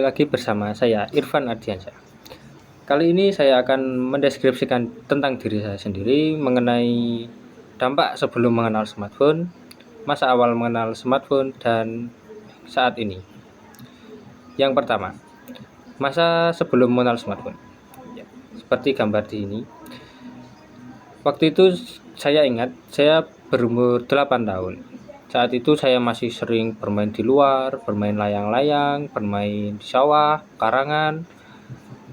lagi bersama saya Irfan Ardiansyah. Kali ini saya akan mendeskripsikan tentang diri saya sendiri mengenai dampak sebelum mengenal smartphone, masa awal mengenal smartphone, dan saat ini. Yang pertama, masa sebelum mengenal smartphone. Seperti gambar di ini. Waktu itu saya ingat saya berumur 8 tahun. Saat itu saya masih sering bermain di luar, bermain layang-layang, bermain di sawah, karangan,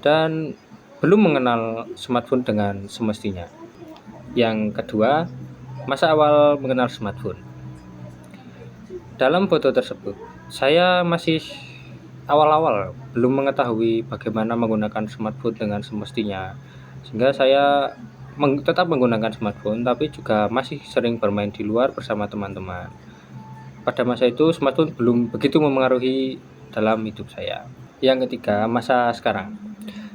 dan belum mengenal smartphone dengan semestinya. Yang kedua, masa awal mengenal smartphone. Dalam foto tersebut, saya masih awal-awal belum mengetahui bagaimana menggunakan smartphone dengan semestinya, sehingga saya tetap menggunakan smartphone, tapi juga masih sering bermain di luar bersama teman-teman. Pada masa itu, smartphone belum begitu memengaruhi dalam hidup saya. Yang ketiga, masa sekarang.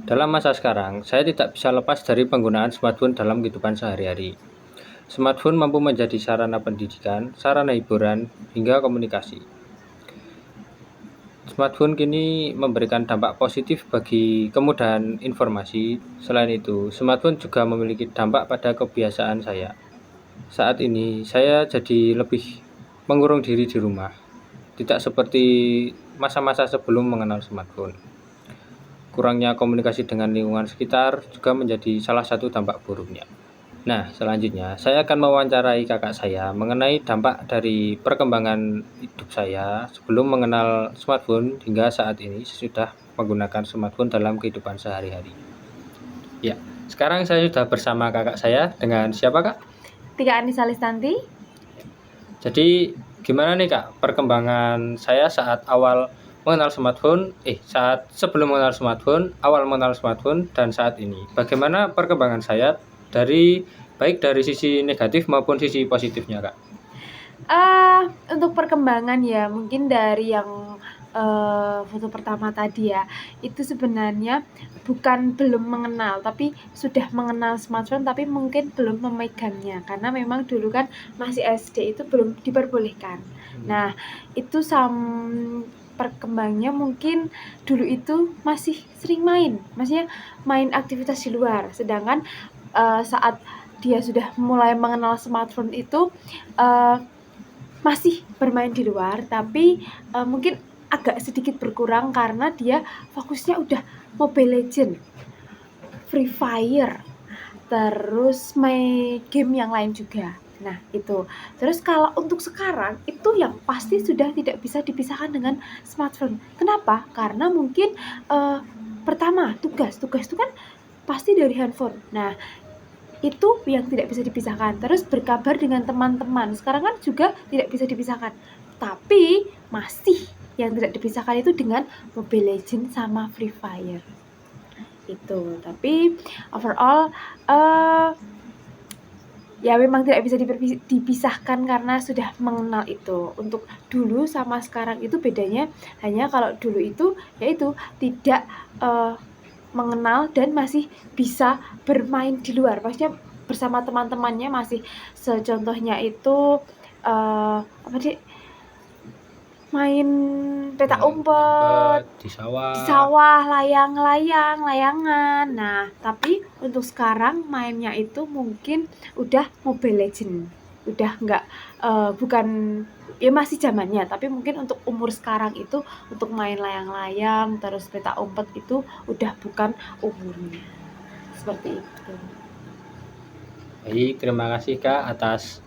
Dalam masa sekarang, saya tidak bisa lepas dari penggunaan smartphone dalam kehidupan sehari-hari. Smartphone mampu menjadi sarana pendidikan, sarana hiburan, hingga komunikasi. Smartphone kini memberikan dampak positif bagi kemudahan informasi. Selain itu, smartphone juga memiliki dampak pada kebiasaan saya. Saat ini, saya jadi lebih mengurung diri di rumah, tidak seperti masa-masa sebelum mengenal smartphone. Kurangnya komunikasi dengan lingkungan sekitar juga menjadi salah satu dampak buruknya. Nah, selanjutnya saya akan mewawancarai kakak saya mengenai dampak dari perkembangan hidup saya sebelum mengenal smartphone hingga saat ini sesudah menggunakan smartphone dalam kehidupan sehari-hari. Ya, sekarang saya sudah bersama kakak saya. Dengan siapa, Kak? Tika Anissa Listanti. Jadi gimana nih, Kak, perkembangan saya saat awal mengenal smartphone, saat sebelum mengenal smartphone, awal mengenal smartphone, dan saat ini? Bagaimana perkembangan saya baik dari sisi negatif maupun sisi positifnya, Kak? Untuk perkembangan ya, mungkin dari yang foto pertama tadi ya, itu sebenarnya bukan belum mengenal, tapi sudah mengenal smartphone, tapi mungkin belum memegangnya, karena memang dulu kan masih SD itu belum diperbolehkan. Nah, itu perkembangnya mungkin dulu itu masih sering main, maksudnya main aktivitas di luar, sedangkan saat dia sudah mulai mengenal smartphone itu masih bermain di luar, tapi mungkin agak sedikit berkurang karena dia fokusnya udah Mobile Legend, Free Fire, terus main game yang lain juga. Nah itu. Terus kalau untuk sekarang itu yang pasti sudah tidak bisa dipisahkan dengan smartphone. Kenapa? Karena mungkin pertama tugas itu kan pasti dari handphone. Nah itu yang tidak bisa dipisahkan. Terus berkabar dengan teman-teman sekarang kan juga tidak bisa dipisahkan, tapi masih yang tidak dipisahkan itu dengan Mobile Legends sama Free Fire itu. Tapi overall ya memang tidak bisa dipisahkan karena sudah mengenal itu. Untuk dulu sama sekarang itu bedanya hanya kalau dulu itu yaitu tidak mengenal dan masih bisa bermain di luar, maksudnya bersama teman-temannya masih. Secontohnya itu main peta umpet di sawah, layangan. Nah tapi untuk sekarang mainnya itu mungkin udah Mobile Legend, udah nggak bukan ya masih zamannya, tapi mungkin untuk umur sekarang itu untuk main layang-layang terus peta umpet itu udah bukan umurnya, seperti itu. Baik, terima kasih, Kak, atas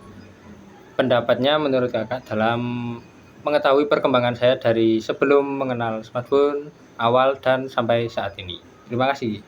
pendapatnya menurut Kakak dalam mengetahui perkembangan saya dari sebelum mengenal smartphone awal dan sampai saat ini. Terima kasih.